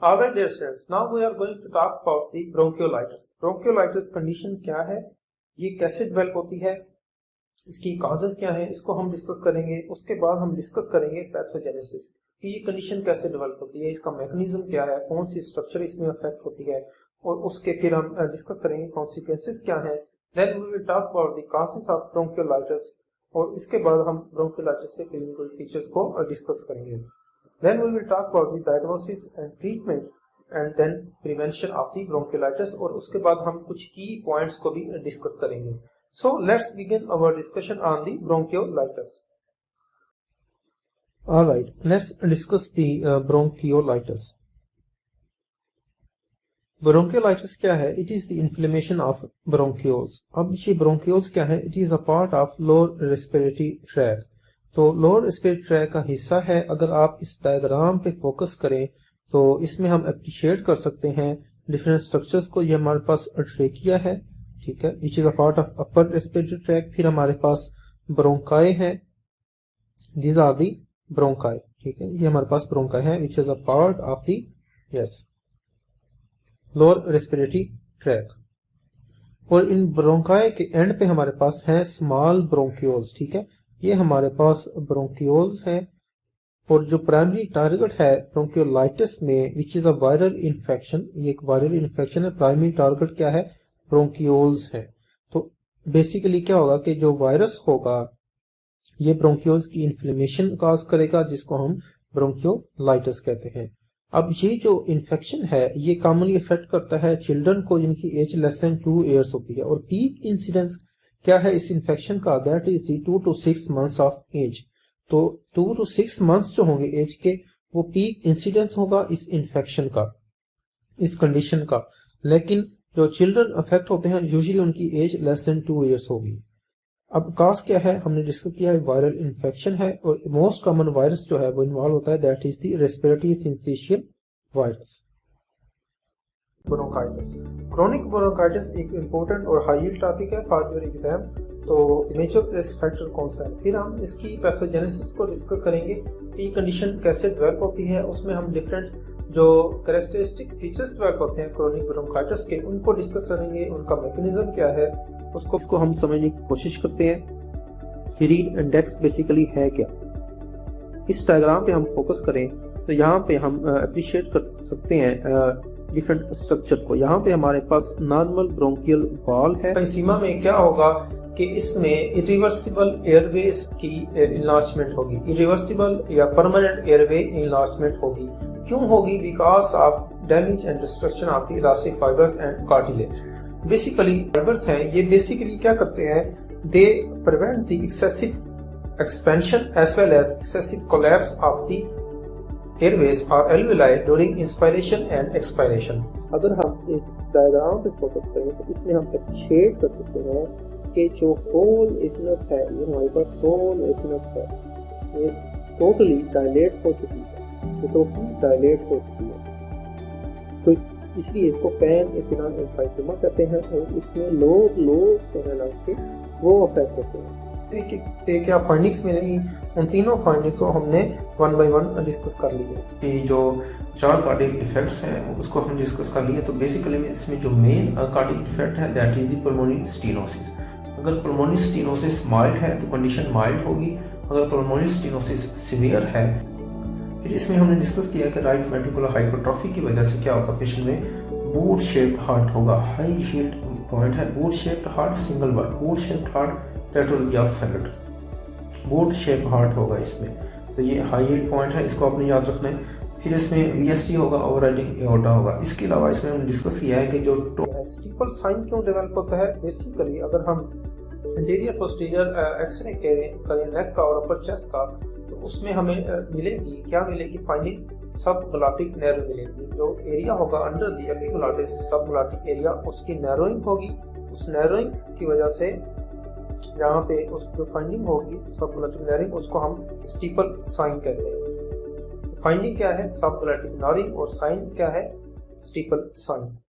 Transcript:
Alright dear students, now we are going to talk about the bronchiolitis. Bronchiolitis condition क्या है, ये कैसे develop होती है, इसकी कॉजेज क्या है, इसको हम डिस्कस करेंगे। उसके बाद हम डिस्कस करेंगे पैथोजेनेसिस कि ये कंडीशन कैसे डेवलप होती है, इसका मैकेनिज्म क्या है, कौन सी स्ट्रक्चर इसमें अफेक्ट होती है, और उसके फिर हम डिस्कस करेंगे कॉन्सिक्वेंसेस क्या है। Then we will talk about the causes of bronchiolitis, और इसके बाद हम ब्रोंकियोलाइटिस के क्लिनिकल फीचर्स को डिस्कस करेंगे। Then we will talk about the diagnosis and treatment and then prevention of the bronchiolitis, और उसके बाद हम कुछ key points को भी डिस्कस करेंगे। So let's begin our discussion on the bronchiolitis. Alright, let's discuss the bronchiolitis. Bronchiolitis क्या है? It is the inflammation of bronchioles. अब ये bronchioles क्या है? It is a part of lower respiratory tract. तो लोअर रेस्पिरेटरी ट्रैक का हिस्सा है। अगर आप इस डायग्राम पे फोकस करें तो इसमें हम अप्रिशिएट कर सकते हैं डिफरेंट स्ट्रक्चर्स को। ये हमारे पास ट्रेकिया है, ठीक है, which is a part of upper respiratory tract. फिर हमारे पास ब्रोंकाई है, दीज आर दी ब्रोंकाई, ठीक है, ये हमारे पास ब्रोंकाई है which is a part of the yes lower respiratory tract. और इन ब्रोंकाई के एंड पे हमारे पास है स्मॉल ब्रोंक्यूल्स, ठीक है, ये हमारे पास ब्रोंक्यूल्स हैं। और जो प्राइमरी टारगेट है ब्रोंकियोलाइटिस में which is a viral infection, ये एक वायरल इन्फेक्शन है। प्राइमरी टारगेट क्या है? ब्रोंक्यूल्स है। तो बेसिकली क्या होगा कि जो वायरस होगा ये ब्रोंक्यूल्स की इन्फ्लेमेशन काज करेगा, जिसको हम ब्रोंकियोलाइटिस कहते हैं। अब ये जो इन्फेक्शन है ये कॉमनली इफेक्ट करता है चिल्ड्रन को जिनकी एज लेस देन 2 ईयर्स होती है। और पीक इंसिडेंस क्या है इस इन्फेक्शन का? That is the 2 to 6 months of age. तो 2 to 6 months जो होंगे एज के, वो पीक इंसिडेंस होगा इस इन्फेक्शन का, इस कंडीशन का। लेकिन जो चिल्ड्रन अफेक्ट होते हैं यूजुअली उनकी एज लेस देन 2 ईयर्स होगी। अब काज क्या है हमने डिस्कस किया है, वायरल इन्फेक्शन है। और मोस्ट कॉमन वायरस जो है वो इन्वॉल्व होता है, that is the respiratory syncytial virus. Bronchitis, chronic bronchitis एक इम्पोर्टेंट और हाई यील्ड टॉपिक है फॉर योर एग्जाम। तो मेजर रिस्क फैक्टर कौन सा है, फिर हम इसकी पैथोजेनेसिस को डिस्कस करेंगे कि कंडीशन कैसे डेवलप होती है। उसमें हम डिफरेंट जो कैरेक्टरिस्टिक फीचर्स डेवलप होते हैं क्रोनिक ब्रोंकाइटिस के, उनको डिस्कस करेंगे, उनका मैकेनिज्म क्या है उसको हम समझने की कोशिश करते हैं कि रीड इंडेक्स बेसिकली है क्या। इस डायग्राम पे हम फोकस करें तो यहाँ पे हम अप्रिशिएट कर सकते हैं डिफरेंट स्ट्रक्चर को। यहाँ पे हमारे पास नॉर्मल ब्रोंकियल वॉल है। पेंसीमा में क्या होगा कि इसमें इरिवर्सिबल एयरवेज की इनलार्जमेंट होगी, इरिवर्सिबल या परमानेंट एयरवे इनलार्जमेंट होगी। क्यों होगी? Because of damage and destruction of the elastic fibres and cartilage. Basically fibres हैं, ये बेसिकली क्या करते हैं, they prevent the excessive expansion as well as excessive collapse of the airways or alveoli during inspiration and expiration। अगर हम इस diagram पे focus करें तो इसमें हम अप्रिशिएट कर सकते हैं कि जो होल एसिनस है, ये हमारे पास होल एसिनस है, ये टोटली डायलेट हो चुकी है, ये टोटली डायलेट हो चुकी है। तो इसलिए इसको पैन एसिनल एम्फाइसेमा कहते हैं। और इसमें लोग जो है ना उसके वो अफेक्ट होते हैं। क्या फाइंडिंग्स में नहीं, उन तीनों फाइंडिंग्स को हमने 1 by 1 डिस्कस कर लिए कि जो 4 कार्डियक डिफेक्ट्स हैं उसको हमने डिस्कस कर लिए। तो बेसिकली इसमें जो मेन कार्डियक डिफेक्ट है that is the pulmonary stenosis. अगर पल्मोनरी स्टेनोसिस माइल्ड है तो कंडीशन माइल्ड होगी, अगर पल्मोनरी स्टेनोसिस सीवियर है। फिर इसमें हमने डिस्कस किया कि राइट वेंट्रिकुलर हाइपरट्रॉफी की वजह से क्या होगा, पेशेंट में बूट शेप्ड हार्ट होगा। हाई हील्ड पॉइंट है boot shaped heart, single word boot shaped heart, pathology of felt, boot shape heart होगा इसमें। तो ये हाई यील्ड पॉइंट है, इसको आपने याद रखना है। फिर इसमें वीएसटी होगा, ओवरराइडिंग एओर्टा होगा। इसके अलावा इसमें हमने डिस्कस किया है कि जो स्टीपल साइन क्यों डेवलप होता है। बेसिकली अगर हम इंटीरियर पोस्टीरियर एक्सरे करें नेक का और अपर चेस्ट का, तो उसमें हमें मिलेगी क्या मिलेगी फाइंडिंग, सब ग्लॉटिक नैरो मिलेगी। जो एरिया होगा अंडर द एपिग्लॉटिस सब ग्लॉटिक एरिया, उसकी नैरोइंग होगी। उस नैरोइंग की वजह से यहाँ पे उस जो फाइंडिंग होगी सबग्लॉटिक नैरिंग, उसको हम स्टीपल साइन कहते हैं। तो फाइंडिंग क्या है? सबग्लॉटिक नैरिंग, और साइन क्या है? Steeple sign.